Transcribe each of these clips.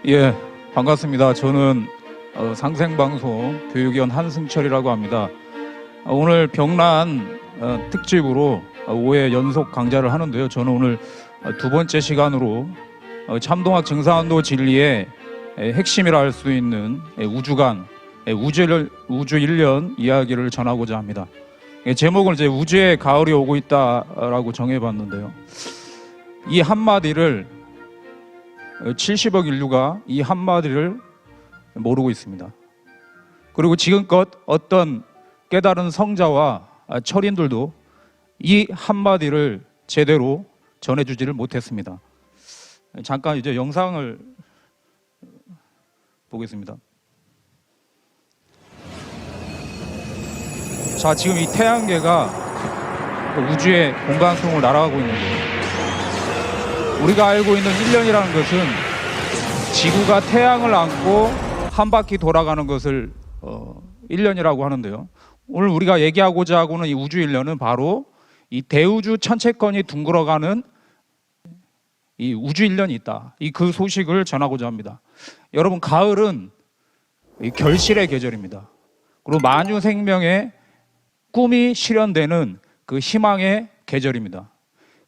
예, 반갑습니다. 저는 상생방송 교육위원 한승철이라고 합니다. 오늘 병란 특집으로 5회 연속 강좌를 하는데요. 저는 오늘 두 번째 시간으로 참동학 증산도 진리의 핵심이라 할 수 있는 우주관, 우주 1년 이야기를 전하고자 합니다. 제목을 이제 우주의 가을이 오고 있다라고 정해봤는데요. 이 한마디를 70억 인류가 이 한마디를 모르고 있습니다. 그리고 지금껏 어떤 깨달은 성자와 철인들도 이 한마디를 제대로 전해주지를 못했습니다. 잠깐 이제 영상을 보겠습니다. 자, 지금 이 태양계가 우주의 공간속을 날아가고 있는데요. 우리가 알고 있는 1년이라는 것은 지구가 태양을 안고 한 바퀴 돌아가는 것을 1년이라고 하는데요. 오늘 우리가 얘기하고자 하고는 이 우주 1년은 바로 이 대우주 천체권이 둥글어가는 이 우주 1년이 있다. 그 소식을 전하고자 합니다. 여러분, 가을은 이 결실의 계절입니다. 그리고 만유 생명의 꿈이 실현되는 그 희망의 계절입니다.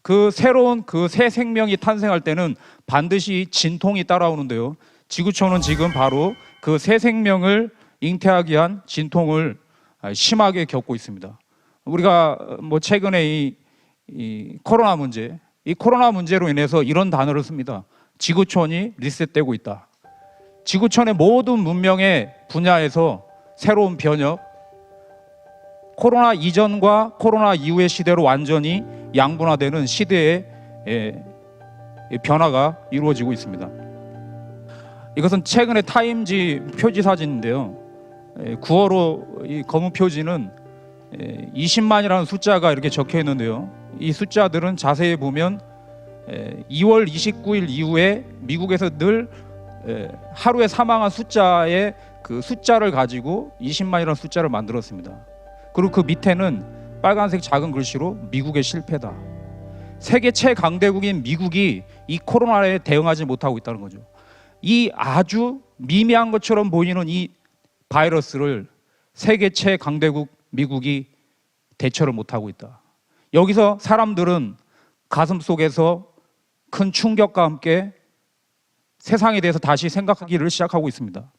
그 새로운 그 새 생명이 탄생할 때는 반드시 진통이 따라오는데요. 지구촌은 지금 바로 그 새 생명을 잉태하기 위한 진통을 심하게 겪고 있습니다. 우리가 뭐 최근에 이 코로나 문제, 이 코로나 문제로 인해서 이런 단어를 씁니다. 지구촌이 리셋되고 있다. 지구촌의 모든 문명의 분야에서 새로운 변혁, 코로나 이전과 코로나 이후의 시대로 완전히 양분화되는 시대의 변화가 이루어지고 있습니다. 이것은 최근에 타임지 표지 사진인데요. 9월호 이 검은 표지는 20만이라는 숫자가 이렇게 적혀 있는데요. 이 숫자들은 자세히 보면 2월 29일 이후에 미국에서 늘 하루에 사망한 숫자의 그 숫자를 가지고 20만이라는 숫자를 만들었습니다. 그리고 그 밑에는 빨간색 작은 글씨로 미국의 실패다. 세계 최강대국인 미국이 이 코로나에 대응하지 못하고 있다는 거죠. 이 아주 미미한 것처럼 보이는 이 바이러스를 세계 최강대국 미국이 대처를 못하고 있다. 여기서 사람들은 가슴 속에서 큰 충격과 함께 세상에 대해서 다시 생각하기를 시작하고 있습니다.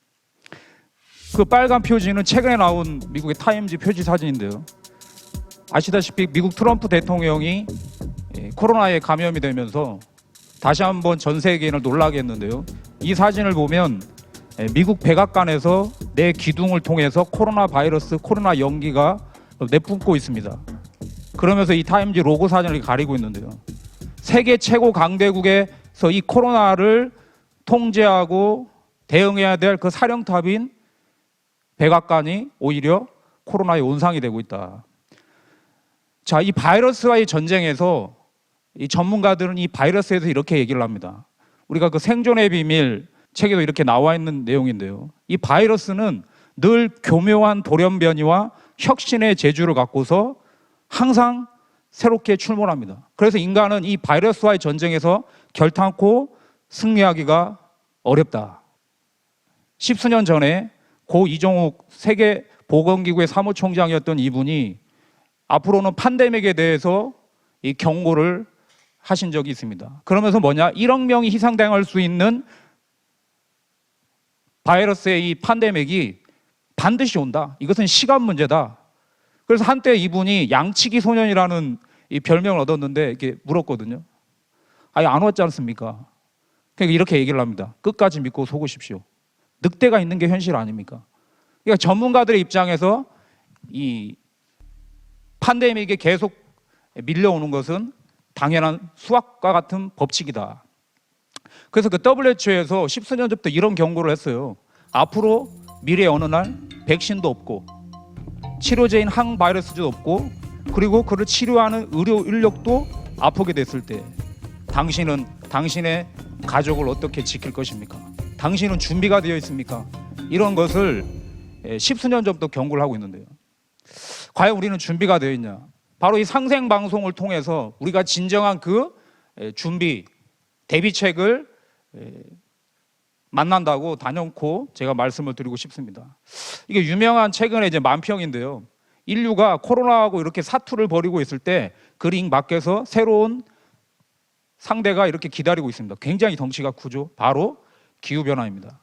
그 빨간 표지는 최근에 나온 미국의 타임지 표지 사진인데요. 아시다시피 미국 트럼프 대통령이 코로나에 감염이 되면서 다시 한번 전 세계인을 놀라게 했는데요. 이 사진을 보면 미국 백악관에서 내 기둥을 통해서 코로나 바이러스, 코로나 연기가 내뿜고 있습니다. 그러면서 이 타임지 로고 사진을 가리고 있는데요. 세계 최고 강대국에서 이 코로나를 통제하고 대응해야 될 그 사령탑인 백악관이 오히려 코로나의 온상이 되고 있다. 자, 이 바이러스와의 전쟁에서 이 전문가들은 이 바이러스에 대해서 이렇게 얘기를 합니다. 우리가 그 생존의 비밀 책에도 이렇게 나와 있는 내용인데요. 이 바이러스는 늘 교묘한 돌연변이와 혁신의 재주를 갖고서 항상 새롭게 출몰합니다. 그래서 인간은 이 바이러스와의 전쟁에서 결탄코 승리하기가 어렵다. 10수년 전에 고 이종욱 세계보건기구의 사무총장이었던 이분이 앞으로는 팬데믹에 대해서 이 경고를 하신 적이 있습니다. 그러면서 뭐냐? 1억 명이 희생당할 수 있는 바이러스의 이 팬데믹이 반드시 온다. 이것은 시간 문제다. 그래서 한때 이분이 양치기 소년이라는 이 별명을 얻었는데 이렇게 물었거든요. 아니, 안 왔지 않습니까? 그러니까 이렇게 얘기를 합니다. 끝까지 믿고 속으십시오. 늑대가 있는 게 현실 아닙니까? 그러니까 전문가들의 입장에서 이 팬데믹에 계속 밀려오는 것은 당연한 수학과 같은 법칙이다. 그래서 그 WHO에서 10수년 전부터 이런 경고를 했어요. 앞으로 미래의 어느 날 백신도 없고 치료제인 항바이러스도 없고 그리고 그를 치료하는 의료 인력도 아프게 됐을 때 당신은 당신의 가족을 어떻게 지킬 것입니까? 당신은 준비가 되어 있습니까? 이런 것을 10수년 전부터 경고를 하고 있는데요. 과연 우리는 준비가 되어 있냐? 바로 이 상생방송을 통해서 우리가 진정한 그 준비, 대비책을 만난다고 단연코 제가 말씀을 드리고 싶습니다. 이게 유명한 최근에 이제 만평인데요. 인류가 코로나하고 이렇게 사투를 벌이고 있을 때 그 링 밖에서 새로운 상대가 이렇게 기다리고 있습니다. 굉장히 덩치가 크죠. 바로 기후변화입니다.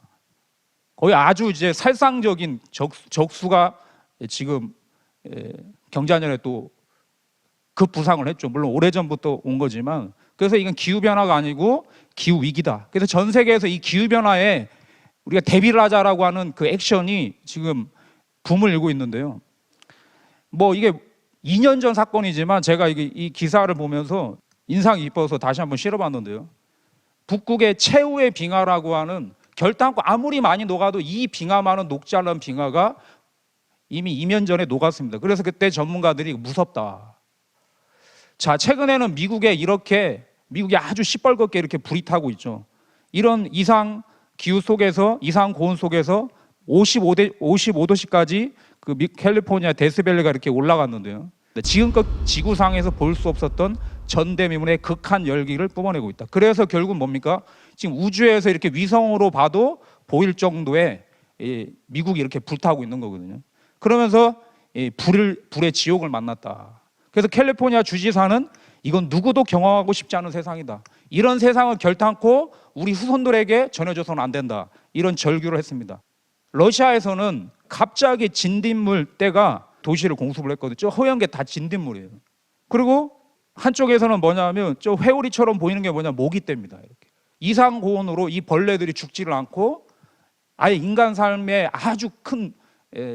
거의 아주 이제 살상적인 적수가 지금 경자년에 또 급부상을 했죠. 물론 오래전부터 온 거지만, 그래서 이건 기후변화가 아니고 기후위기다. 그래서 전 세계에서 이 기후변화에 우리가 대비를 하자라고 하는 그 액션이 지금 붐을 일고 있는데요. 뭐 이게 2년 전 사건이지만 제가 이 기사를 보면서 인상이 깊어서 다시 한번 실어봤는데요. 북극의 최후의 빙하라고 하는, 결단코 아무리 많이 녹아도 이 빙하만은 녹지 않는 빙하가 이미 2년 전에 녹았습니다. 그래서 그때 전문가들이 무섭다. 자, 최근에는 미국이 아주 시뻘겋게 이렇게 불이 타고 있죠. 이런 이상 기후 속에서, 이상 고온 속에서 55도씨까지 그 캘리포니아 데스밸리가 이렇게 올라갔는데요. 지금껏 지구상에서 볼 수 없었던 전대미문의 극한 열기를 뿜어내고 있다. 그래서 결국 뭡니까? 지금 우주에서 이렇게 위성으로 봐도 보일 정도의 미국이 이렇게 불타고 있는 거거든요. 그러면서 불의 지옥을 만났다. 그래서 캘리포니아 주지사는 이건 누구도 경험하고 싶지 않은 세상이다. 이런 세상을 결탄코 우리 후손들에게 전해줘서는 안 된다. 이런 절규를 했습니다. 러시아에서는 갑자기 진딧물 떼가 도시를 공습을 했거든요. 저 허연 게 다 진딧물이에요. 그리고 한쪽에서는 뭐냐면 저 회오리처럼 보이는 게 뭐냐, 모기떼입니다. 이렇게 이상 고온으로 이 벌레들이 죽지를 않고 아예 인간 삶에 아주 큰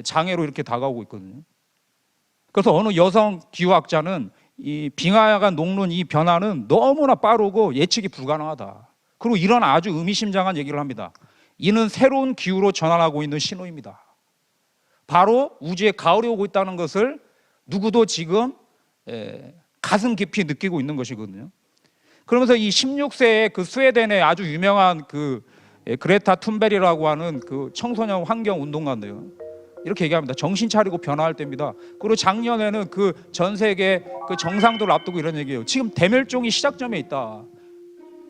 장애로 이렇게 다가오고 있거든요. 그래서 어느 여성 기후학자는 이 빙하가 녹는 이 변화는 너무나 빠르고 예측이 불가능하다. 그리고 이런 아주 의미심장한 얘기를 합니다. 이는 새로운 기후로 전환하고 있는 신호입니다. 바로 우주에 가을이 오고 있다는 것을 누구도 지금 가슴 깊이 느끼고 있는 것이거든요. 그러면서 이 16세의 그 스웨덴의 아주 유명한 그 그레타 툰베리라고 하는 그 청소년 환경 운동가인데요. 이렇게 얘기합니다. 정신 차리고 변화할 때입니다. 그리고 작년에는 그 전 세계 그 정상들을 앞두고 이런 얘기해요. 지금 대멸종이 시작점에 있다.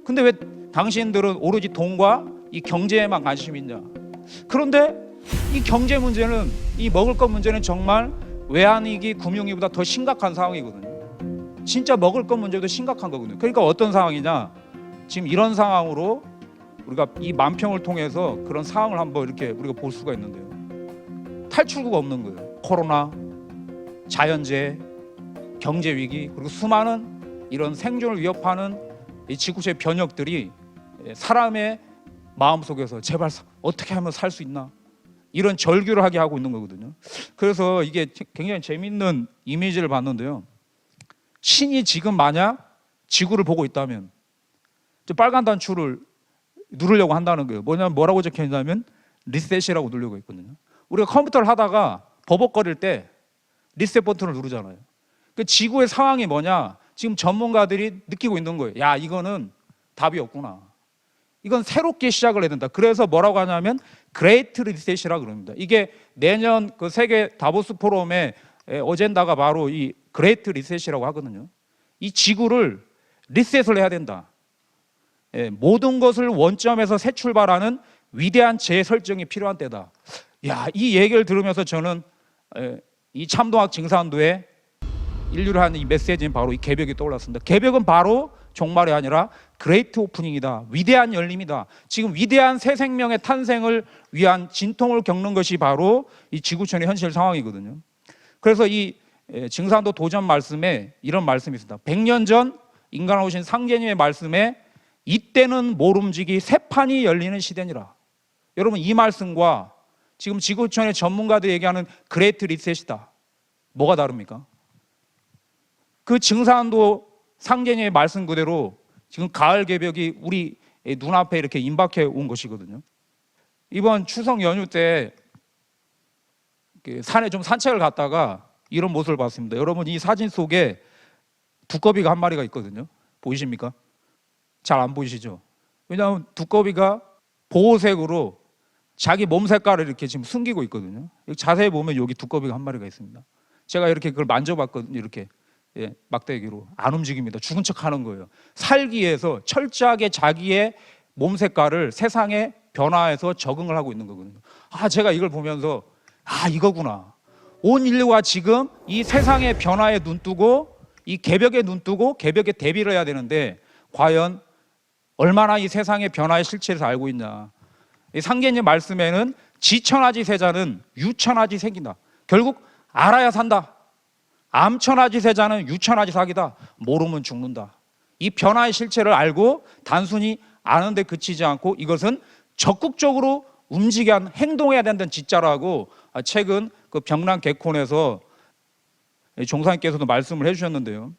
근데 왜 당신들은 오로지 돈과 이 경제에만 관심이 있냐? 그런데 이 경제 문제는, 이 먹을 것 문제는 정말 외환위기, 금융위기보다 더 심각한 상황이거든요. 진짜 먹을 것 문제도 심각한 거거든요. 그러니까 어떤 상황이냐? 지금 이런 상황으로 우리가 이 만평을 통해서 그런 상황을 한번 이렇게 우리가 볼 수가 있는데요. 탈출구가 없는 거예요. 코로나, 자연재해, 경제위기, 그리고 수많은 이런 생존을 위협하는 이 지구체의 변혁들이 사람의 마음속에서 제발 어떻게 하면 살 수 있나, 이런 절규를 하게 하고 있는 거거든요. 그래서 이게 굉장히 재밌는 이미지를 봤는데요. 신이 지금 만약 지구를 보고 있다면 빨간 단추를 누르려고 한다는 거예요. 뭐라고 적혀 있냐면 리셋이라고 누르고 있거든요. 우리가 컴퓨터를 하다가 버벅거릴 때 리셋 버튼을 누르잖아요. 그 지구의 상황이 뭐냐? 지금 전문가들이 느끼고 있는 거예요. 야, 이거는 답이 없구나. 이건 새롭게 시작을 해야 된다. 그래서 뭐라고 하냐면 그레이트 리셋이라고 그럽니다. 이게 내년 그 세계 다보스 포럼의 어젠다가 바로 이 그레이트 리셋이라고 하거든요. 이 지구를 리셋을 해야 된다. 모든 것을 원점에서 새 출발하는 위대한 재설정이 필요한 때다. 야, 이 얘기를 들으면서 저는 이 참동학 증산도에 인류를 하는 이 메시지는 바로 이 개벽이 떠올랐습니다. 개벽은 바로 종말이 아니라 그레이트 오프닝이다. 위대한 열림이다. 지금 위대한 새 생명의 탄생을 위한 진통을 겪는 것이 바로 이 지구촌의 현실 상황이거든요. 그래서 이 증산도 도전 말씀에 이런 말씀이 있습니다. 100년 전 인간을 오신 상제님의 말씀에 이때는 모름지기 새 판이 열리는 시대니라. 여러분, 이 말씀과 지금 지구촌의 전문가들이 얘기하는 그레이트 리셋이다. 뭐가 다릅니까? 그 증산도 상제님의 말씀 그대로 지금 가을 개벽이 우리 눈앞에 이렇게 임박해 온 것이거든요. 이번 추석 연휴 때 산에 좀 산책을 갔다가 이런 모습을 봤습니다. 여러분, 이 사진 속에 두꺼비가 한 마리가 있거든요. 보이십니까? 잘 안 보이시죠? 왜냐하면 두꺼비가 보호색으로 자기 몸 색깔을 이렇게 지금 숨기고 있거든요. 자세히 보면 여기 두꺼비가 한 마리가 있습니다. 제가 이렇게 그걸 만져봤거든요. 이렇게 막대기로 안 움직입니다. 죽은 척 하는 거예요. 살기 위해서 철저하게 자기의 몸 색깔을 세상에 변화에서 적응을 하고 있는 거거든요. 제가 이걸 보면서 이거구나. 온 인류가 지금 이 세상의 변화에 눈뜨고 이 개벽에 눈뜨고 개벽에 대비를 해야 되는데 과연 얼마나 이 세상의 변화의 실체를 알고 있냐. 이 상계님 말씀에는 지천하지 세자는 유천하지 생긴다. 결국 알아야 산다. 암천하지 세자는 유천하지 사기다. 모르면 죽는다. 이 변화의 실체를 알고 단순히 아는 데 그치지 않고 이것은 적극적으로 움직여야 하는, 행동해야 된다는 진짜라고 최근 그 병란 개콘에서 종사님께서도 말씀을 해주셨는데요.